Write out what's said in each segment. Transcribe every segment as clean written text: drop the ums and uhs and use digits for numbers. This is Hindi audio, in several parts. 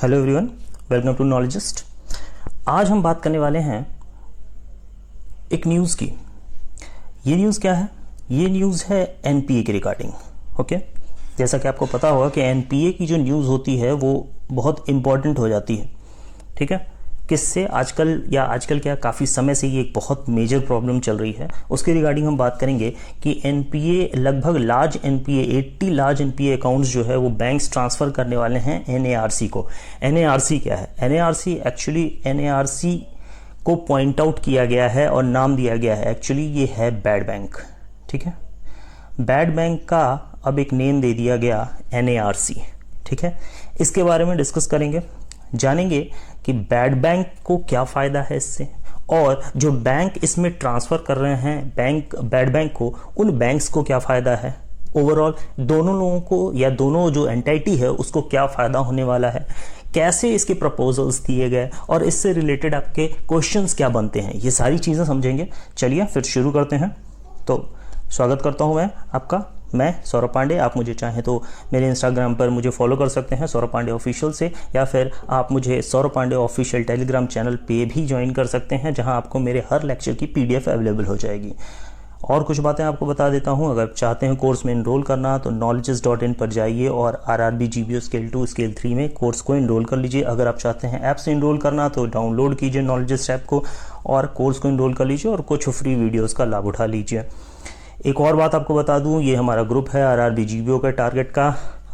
Hello everyone, welcome to Knowledgist. आज हम बात करने वाले हैं एक न्यूज़ की। ये न्यूज़ क्या है? ये न्यूज़ है एनपीए के रिगार्डिंग। ओके, जैसा कि आपको पता होगा कि एनपीए की जो न्यूज़ होती है वो बहुत इंपॉर्टेंट हो जाती है। ठीक है, किससे? आजकल क्या, काफ़ी समय से ये एक बहुत मेजर प्रॉब्लम चल रही है। उसके रिगार्डिंग हम बात करेंगे कि एनपीए, लगभग large NPA, 80 large NPA accounts जो है वो बैंक्स ट्रांसफ़र करने वाले हैं एनएआरसी को। एनएआरसी क्या है? एनएआरसी को पॉइंट आउट किया गया है और नाम दिया गया है, एक्चुअली ये है बैड बैंक। ठीक है, बैड बैंक का अब एक नेम दे दिया गया एनएआरसी। ठीक है, इसके बारे में डिस्कस करेंगे, जानेंगे कि बैड बैंक को क्या फ़ायदा है इससे, और जो बैंक इसमें ट्रांसफ़र कर रहे हैं बैड बैंक को, उन बैंक्स को क्या फ़ायदा है। ओवरऑल दोनों लोगों को, या दोनों जो एंटिटी है उसको क्या फ़ायदा होने वाला है, कैसे इसके प्रपोजल्स दिए गए और इससे रिलेटेड आपके क्वेश्चंस क्या बनते हैं, ये सारी चीज़ें समझेंगे। चलिए फिर शुरू करते हैं। तो स्वागत करता हूँ मैं सौरभ पांडे। आप मुझे चाहें तो मेरे इंस्टाग्राम पर मुझे फॉलो कर सकते हैं सौरभ पांडे ऑफिशियल से, या फिर आप मुझे Saurabh Pandey official telegram channel पे भी ज्वाइन कर सकते हैं, जहां आपको मेरे हर लेक्चर की पीडीएफ अवेलेबल हो जाएगी। और कुछ बातें आपको बता देता हूं, अगर चाहते हैं कोर्स में इनरोल करना तो knowledges.in पर जाइए और RRB GBO स्केल 2 स्केल 3 में कोर्स को इनरोल कर लीजिए। अगर आप चाहते हैं ऐप से इनरोल करना तो डाउनलोड कीजिए नॉलेजेस ऐप को और कोर्स को इनरोल कर लीजिए और कुछ फ्री वीडियोज़ का लाभ उठा लीजिए। एक और बात आपको बता दूं, ये हमारा ग्रुप है RRB GBO का टारगेट का,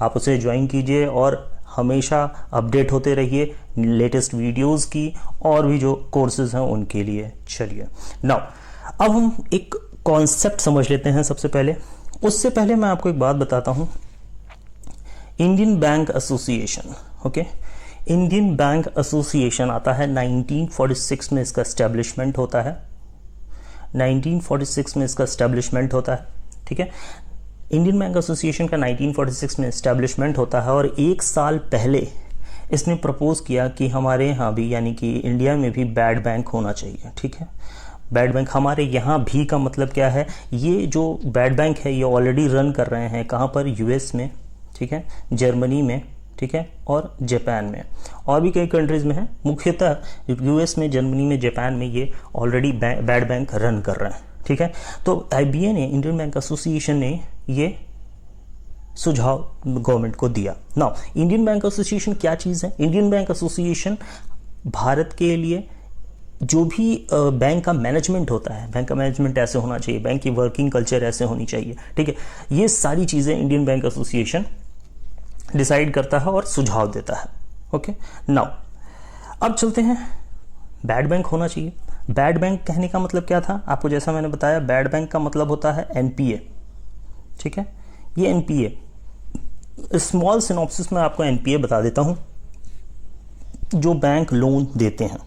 आप उसे ज्वाइन कीजिए और हमेशा अपडेट होते रहिए लेटेस्ट वीडियोस की और भी जो कोर्सेज हैं उनके लिए। चलिए नाउ अब हम एक कॉन्सेप्ट समझ लेते हैं सबसे पहले। उससे पहले मैं आपको एक बात बताता हूं, Indian bank association. Okay, Indian bank association आता है 1946 में, इसका एस्टेब्लिशमेंट होता है 1946 में इसका एस्टेब्लिशमेंट होता है। ठीक है, इंडियन बैंक एसोसिएशन का 1946 में एस्टेब्लिशमेंट होता है और एक साल पहले इसने प्रपोज किया कि हमारे यहाँ भी, यानी कि इंडिया में भी बैड बैंक होना चाहिए। ठीक है, बैड बैंक हमारे यहाँ भी का मतलब क्या है? ये जो बैड बैंक है ये ऑलरेडी रन कर रहे हैं कहाँ पर? यूएस में, ठीक है, जर्मनी में, ठीक है, और जापान में, और भी कई कंट्रीज में है। मुख्यतः यूएस में, जर्मनी में, जापान में ये ऑलरेडी बैड बैंक रन कर रहे हैं। ठीक है, तो आईबीए ने, इंडियन बैंक एसोसिएशन ने ये सुझाव गवर्नमेंट को दिया। नाउ इंडियन बैंक एसोसिएशन क्या चीज़ है? इंडियन बैंक एसोसिएशन भारत के लिए जो भी बैंक का मैनेजमेंट होता है, बैंक का मैनेजमेंट ऐसे होना चाहिए, बैंक की वर्किंग कल्चर ऐसे होनी चाहिए। ठीक है, ये सारी चीज़ें इंडियन बैंक एसोसिएशन डिसाइड करता है और सुझाव देता है। ओके, नाउ अब चलते हैं, बैड बैंक होना चाहिए। बैड बैंक कहने का मतलब क्या था आपको? जैसा मैंने बताया, बैड बैंक का मतलब होता है एनपीए। ठीक है, ये एनपीए, स्मॉल सिनॉप्सिस में आपको एनपीए बता देता हूं। जो बैंक लोन देते हैं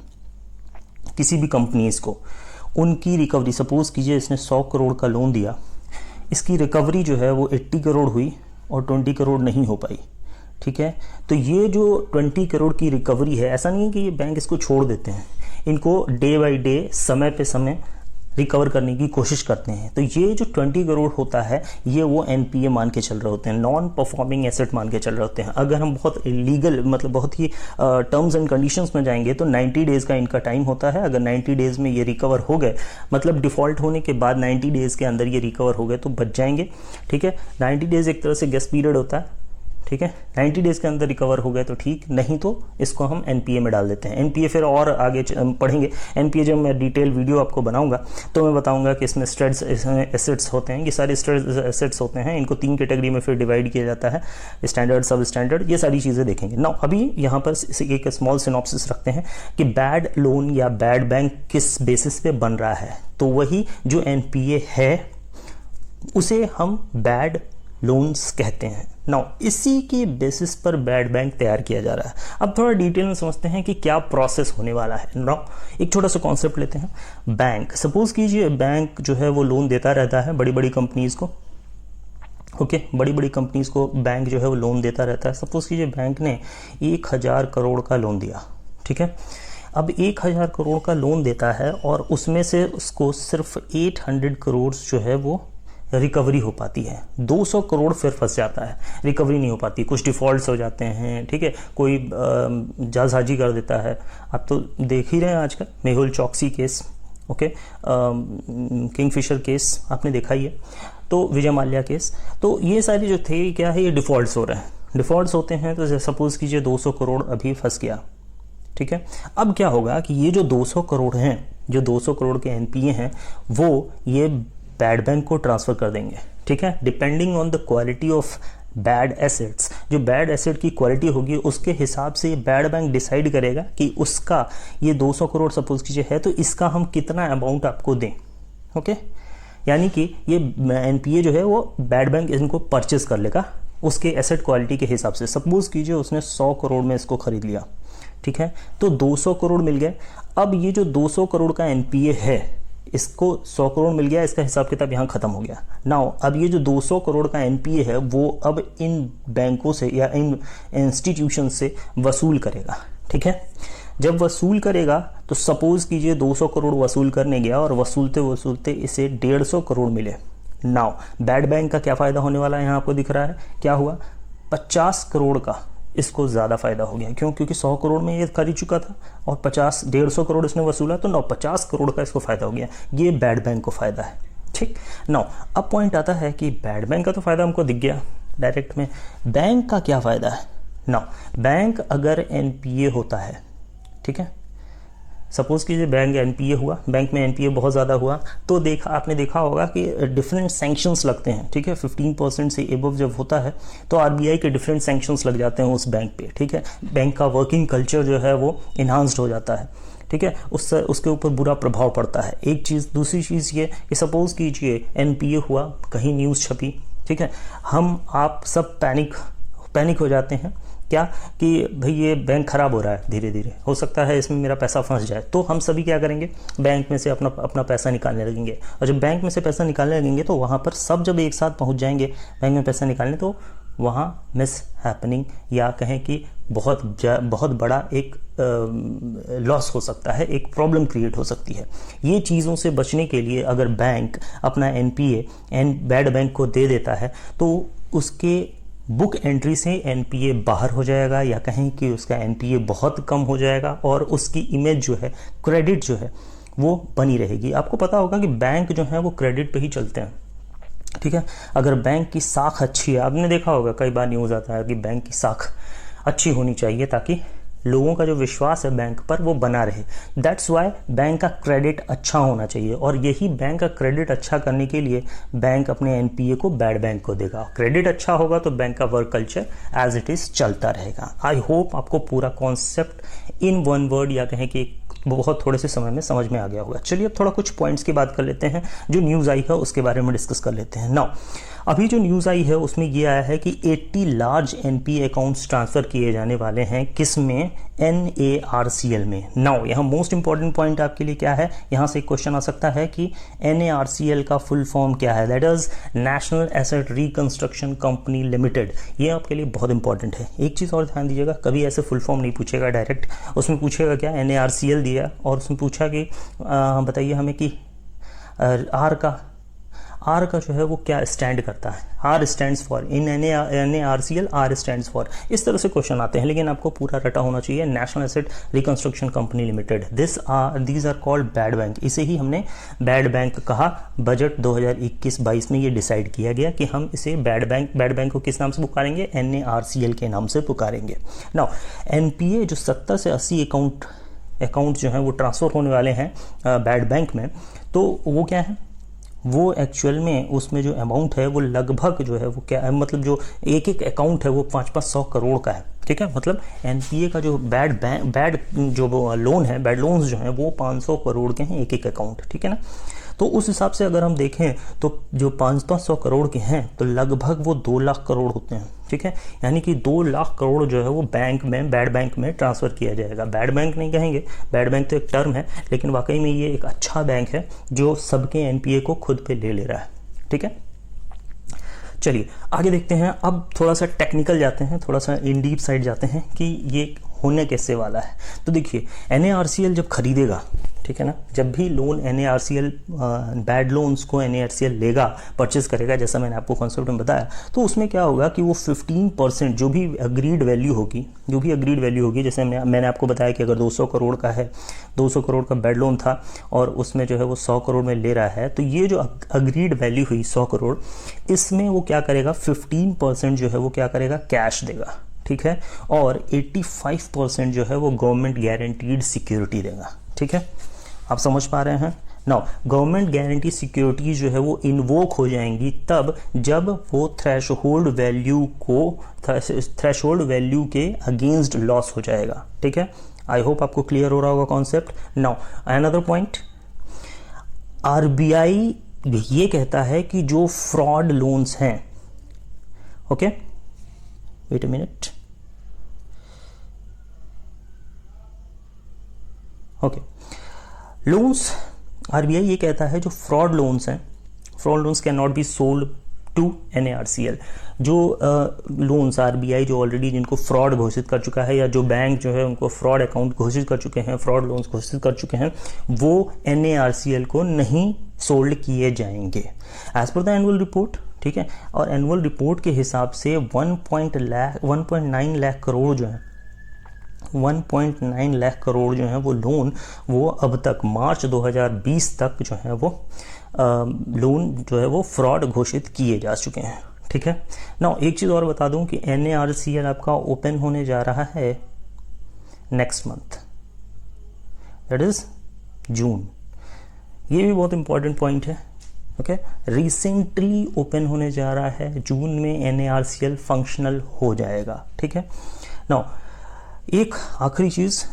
किसी भी कंपनीज को, उनकी रिकवरी, सपोज कीजिए इसने 100 करोड़ का लोन दिया, इसकी रिकवरी जो है वो 80 करोड़ हुई और 20 करोड़ नहीं हो पाई। ठीक है, तो ये जो 20 करोड़ की रिकवरी है, ऐसा नहीं है कि ये बैंक इसको छोड़ देते हैं, इनको डे बाय डे, समय पे समय रिकवर करने की कोशिश करते हैं। तो ये जो 20 करोड़ होता है ये वो एनपीए मान के चल रहे होते हैं, नॉन परफॉर्मिंग एसेट मान के चल रहे होते हैं। अगर हम बहुत लीगल, मतलब बहुत ही टर्म्स एंड कंडीशंस में जाएंगे तो 90 डेज का इनका टाइम होता है। अगर 90 डेज में ये रिकवर हो गए, मतलब डिफॉल्ट होने के बाद 90 डेज के अंदर ये रिकवर हो गए तो बच जाएंगे। ठीक है, 90 डेज एक तरह से गेस पीरियड होता है। ठीक है, 90 डेज के अंदर रिकवर हो गए तो ठीक, नहीं तो इसको हम एनपीए में डाल देते हैं। एनपीए फिर और आगे पढ़ेंगे। एनपीए जब मैं डिटेल वीडियो आपको बनाऊंगा तो मैं बताऊंगा कि इसमें स्ट्रेस एसेट्स होते हैं, ये सारे स्ट्रेस एसेट्स होते हैं, इनको 3 कैटेगरी में फिर डिवाइड किया जाता है, स्टैंडर्ड, सब स्टैंडर्ड, ये सारी चीज़ें देखेंगे। नाउ अभी यहाँ पर एक स्मॉल सिनॉप्सिस रखते हैं कि बैड लोन या बैड बैंक किस बेसिस पे बन रहा है। तो वही जो एनपीए है उसे हम बैड लोन्स कहते हैं। नाउ इसी के बेसिस पर बैड बैंक तैयार किया जा रहा है। अब थोड़ा डिटेल में समझते हैं कि क्या प्रोसेस होने वाला है। नाउ एक छोटा सा कॉन्सेप्ट लेते हैं। बैंक, सपोज कीजिए बैंक जो है वो लोन देता रहता है बड़ी बड़ी कंपनीज को। ओके, बड़ी बड़ी कंपनीज को बैंक जो है वो लोन देता रहता है। सपोज कीजिए बैंक ने 1000 करोड़ का लोन दिया। ठीक है, अब 1000 करोड़ का लोन देता है और उसमें से उसको सिर्फ 800 करोड़ जो है वो रिकवरी हो पाती है। 200 करोड़ फिर फंस जाता है, रिकवरी नहीं हो पाती, कुछ डिफॉल्ट्स हो जाते हैं, ठीक है, कोई जालसाजी कर देता है। आप तो देख ही रहे हैं आजकल मेहुल चौकसी केस, ओके, किंगफिशर केस आपने देखा ही है, तो विजय माल्या केस, तो ये सारी जो थे क्या है, ये डिफॉल्ट्स हो रहे हैं। डिफॉल्ट्स होते हैं तो सपोज कीजिए 200 करोड़ अभी फंस गया, ठीक है। अब क्या होगा कि ये जो 200 करोड़ हैं, जो 200 करोड़ के एनपीए हैं, वो ये बैड बैंक को ट्रांसफर कर देंगे, ठीक है, depending on the quality of bad assets. जो बैड एसेट की क्वालिटी होगी उसके हिसाब से बैड बैंक डिसाइड करेगा कि उसका ये 200 करोड़ सपोज कीजिए है, तो इसका हम कितना अमाउंट आपको दें, ओके। यानी कि ये एनपीए जो है वो बैड बैंक इनको परचेज कर लेगा उसके एसेट क्वालिटी के हिसाब से। सपोज कीजिए उसने 100 करोड़ में इसको खरीद लिया, ठीक है, तो 200 करोड़ मिल गए। अब ये जो 200 करोड़ का एनपीए है, इसको 100 करोड़ मिल गया, इसका हिसाब किताब यहाँ खत्म हो गया। नाउ अब ये जो 200 करोड़ का एनपीए है वो अब इन बैंकों से या इन इंस्टीट्यूशन से वसूल करेगा, ठीक है। जब वसूल करेगा तो सपोज कीजिए 200 करोड़ वसूल करने गया और वसूलते वसूलते इसे 150 करोड़ मिले। नाउ बैड बैंक का क्या फायदा होने वाला है, यहाँ आपको दिख रहा है क्या हुआ, 50 करोड़ का इसको ज्यादा फायदा हो गया। क्यों? क्योंकि 100 करोड़ में ये खरीद चुका था और 150 करोड़ इसने वसूला, तो 50 करोड़ का इसको फायदा हो गया। ये बैड बैंक को फायदा है, ठीक। नाउ अब पॉइंट आता है कि बैड बैंक का तो फायदा हमको दिख गया डायरेक्ट में, बैंक का क्या फायदा है। नाउ बैंक अगर एनपीए होता है, ठीक है, सपोज कीजिए बैंक एनपीए हुआ, बैंक में एनपीए बहुत ज़्यादा हुआ, तो आपने देखा होगा कि डिफरेंट सैंक्शंस लगते हैं, ठीक है। 15% से एबव जब होता है तो आरबीआई के डिफरेंट सैंक्शंस लग जाते हैं उस बैंक पे, ठीक है। बैंक का वर्किंग कल्चर जो है वो इन्हांस्ड हो जाता है, ठीक है, उससे उसके ऊपर बुरा प्रभाव पड़ता है। एक चीज़, दूसरी चीज़ ये कि सपोज कीजिए एनपीए हुआ, कहीं न्यूज़ छपी, ठीक है, हम आप सब पैनिक हो जाते हैं, क्या कि भाई ये बैंक खराब हो रहा है, धीरे धीरे हो सकता है इसमें मेरा पैसा फंस जाए, तो हम सभी क्या करेंगे, बैंक में से अपना पैसा निकालने लगेंगे। और जब बैंक में से पैसा निकालने लगेंगे तो वहाँ पर सब जब एक साथ पहुँच जाएंगे बैंक में पैसा निकालने, तो वहाँ मिस हैपनिंग या कहें कि बहुत बड़ा एक लॉस हो सकता है, एक प्रॉब्लम क्रिएट हो सकती है। ये चीज़ों से बचने के लिए अगर बैंक अपना एनपीए बैड बैंक को दे देता है तो उसके बुक एंट्री से एनपीए बाहर हो जाएगा, या कहें कि उसका एनपीए बहुत कम हो जाएगा और उसकी इमेज जो है, क्रेडिट जो है वो बनी रहेगी। आपको पता होगा कि बैंक जो है वो क्रेडिट पे ही चलते हैं, ठीक है। अगर बैंक की साख अच्छी है, आपने देखा होगा कई बार न्यूज़ आता है कि बैंक की साख अच्छी होनी चाहिए ताकि लोगों का जो विश्वास है बैंक पर वो बना रहे। दैट्स वाई बैंक का क्रेडिट अच्छा होना चाहिए, और यही बैंक का क्रेडिट अच्छा करने के लिए बैंक अपने एनपीए को बैड बैंक को देगा। क्रेडिट अच्छा होगा तो बैंक का work culture as it is चलता रहेगा। आई होप आपको पूरा कॉन्सेप्ट इन वन वर्ड या कहें कि बहुत थोड़े से समय में समझ में आ गया होगा। चलिए अब थोड़ा कुछ पॉइंट्स की बात कर लेते हैं, जो न्यूज़ आई है उसके बारे में डिस्कस कर लेते हैं। नाउ अभी जो न्यूज़ आई है उसमें ये आया है कि 80 लार्ज एनपीए अकाउंट्स ट्रांसफ़र किए जाने वाले हैं, किसमें, NARCL में। नाउ यहाँ मोस्ट इंपॉर्टेंट पॉइंट आपके लिए क्या है, यहाँ से एक क्वेश्चन आ सकता है कि NARCL का फुल फॉर्म क्या है, that is national asset reconstruction company limited. ये आपके लिए बहुत इंपॉर्टेंट है। एक चीज़ और ध्यान दीजिएगा, कभी ऐसे फुल फॉर्म नहीं पूछेगा डायरेक्ट, उसमें पूछेगा क्या, NARCL दिया और उसमें पूछा कि बताइए हमें कि आर का जो है वो क्या स्टैंड करता है, R stands for, in NARCL R stands for, इस तरह से क्वेश्चन आते हैं। लेकिन आपको पूरा रटा होना चाहिए, national asset reconstruction company limited. These are called bad bank. इसे ही हमने बैड बैंक कहा। बजट 2021-22 में ये डिसाइड किया गया कि हम इसे बैड बैंक को किस नाम से पुकारेंगे, NARCL के नाम से पुकारेंगे। नाउ एनपीए जो 70 से 80 अकाउंट जो हैं वो ट्रांसफर होने वाले हैं बैड बैंक में, तो वो क्या है, वो एक्चुअल में उसमें जो अमाउंट है वो लगभग जो है वो क्या है, मतलब जो एक अकाउंट है वो 500 करोड़ का है, ठीक है। मतलब एनपीए का जो बैड जो लोन है, बैड लोन्स जो हैं वो 500 करोड़ के हैं एक अकाउंट, ठीक है ना। तो उस हिसाब से अगर हम देखें तो जो 500 करोड़ के हैं तो लगभग वो 2 लाख करोड़ होते हैं, ठीक है। यानी कि 2 लाख करोड़ जो है वो बैंक में, बैड बैंक में ट्रांसफ़र किया जाएगा। बैड बैंक नहीं कहेंगे, बैड बैंक तो एक टर्म है, लेकिन वाकई में ये एक अच्छा बैंक है जो सबके एनपीए को खुद पे ले रहा है, ठीक है। चलिए आगे देखते हैं। अब थोड़ा सा टेक्निकल जाते हैं, थोड़ा सा इन डीप साइड जाते हैं कि ये होने कैसे वाला है। तो देखिए NARCL जब खरीदेगा, ठीक है ना, जब भी लोन NARCL बैड लोन्स को NARCL लेगा, परचेज करेगा, जैसा मैंने आपको कॉन्सेप्ट में बताया, तो उसमें क्या होगा कि वो 15% जो भी अग्रीड वैल्यू होगी, जैसे मैंने आपको बताया कि अगर 200 करोड़ का है, 200 करोड़ का बैड लोन था और उसमें जो है वो 100 करोड़ में ले रहा है, तो ये जो अग्रीड वैल्यू हुई 100 करोड़, इसमें वो क्या करेगा, 15% जो है वो क्या करेगा, कैश देगा, ठीक है, और 85% जो है वो गवर्नमेंट गारंटीड सिक्योरिटी देगा, ठीक है, आप समझ पा रहे हैं। नाउ गवर्नमेंट गारंटी सिक्योरिटी जो है वो इन्वोक हो जाएंगी तब जब वो थ्रेशोल्ड वैल्यू के अगेंस्ट लॉस हो जाएगा, ठीक है। आई होप आपको क्लियर हो रहा होगा concept. Now another point, RBI ये कहता है कि जो फ्रॉड लोन्स हैं, okay, wait a minute, okay, loans, RBI ये कहता है जो फ्रॉड लोन्स हैं, fraud loans can not be sold to NARCL। जो लोन्स RBI जो ऑलरेडी जिनको फ्रॉड घोषित कर चुका है, या जो बैंक जो है उनको फ्रॉड अकाउंट घोषित कर चुके हैं, फ्रॉड लोन्स घोषित कर चुके हैं, वो NARCL को नहीं सोल्ड किए जाएंगे as per the annual report, ठीक है। और एनुअल रिपोर्ट के हिसाब से 1.9 लाख करोड़ जो है, 1.9 लाख करोड़ जो है वो लोन, वो अब तक मार्च 2020 तक जो है वो लोन जो है वो फ्रॉड घोषित किए जा चुके हैं, ठीक है ना। एक चीज़ और बता दूं कि NARCL आपका ओपन होने जा रहा है नेक्स्ट मंथ, दैट इज जून। ये भी बहुत इंपॉर्टेंट पॉइंट है, ओके। रिसेंटली ओपन होने जा रहा है, जून में NARCL फंक्शनल हो जाएगा, ठीक है ना। एक आखिरी चीज,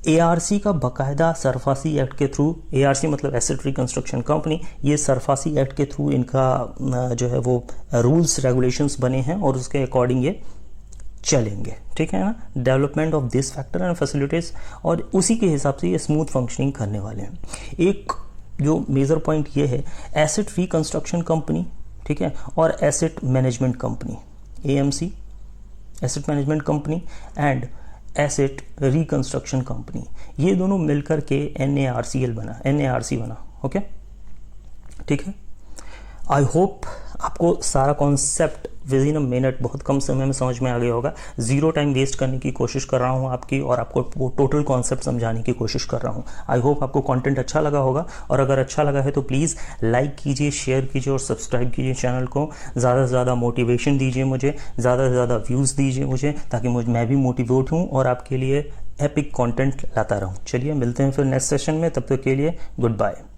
ARC का बकायदा सरफासी एक्ट के थ्रू, ARC मतलब एसेट रिकंस्ट्रक्शन कंपनी, ये सरफासी एक्ट के थ्रू इनका जो है वो रूल्स रेगुलेशंस बने हैं और उसके अकॉर्डिंग ये चलेंगे, ठीक है ना। Development of this factor and facilities, और उसी के हिसाब से ये स्मूथ फंक्शनिंग करने वाले हैं। एक जो मेजर पॉइंट ये है, एसेट रिकंस्ट्रक्शन कंपनी, ठीक है, और asset management company, AMC asset management company and asset reconstruction company, ये दोनों मिलकर के NARC बना, ओके, ठीक है। आई होप आपको सारा concept with in a minute, बहुत कम समय में समझ में आ गया होगा। जीरो टाइम वेस्ट करने की कोशिश कर रहा हूं आपकी, और आपको टोटल कॉन्सेप्ट समझाने की कोशिश कर रहा हूं। आई होप आपको कंटेंट अच्छा लगा होगा, और अगर अच्छा लगा है तो प्लीज़ लाइक कीजिए, शेयर कीजिए और सब्सक्राइब कीजिए चैनल को। ज़्यादा से ज़्यादा मोटिवेशन दीजिए मुझे, ज़्यादा से ज़्यादा व्यूज़ दीजिए मुझे, ताकि मैं भी मोटिवेट हूँ और आपके लिए एपिक कॉन्टेंट लाता रहूँ। चलिए मिलते हैं फिर नेक्स्ट सेशन में, तब तक के लिए गुड बाय।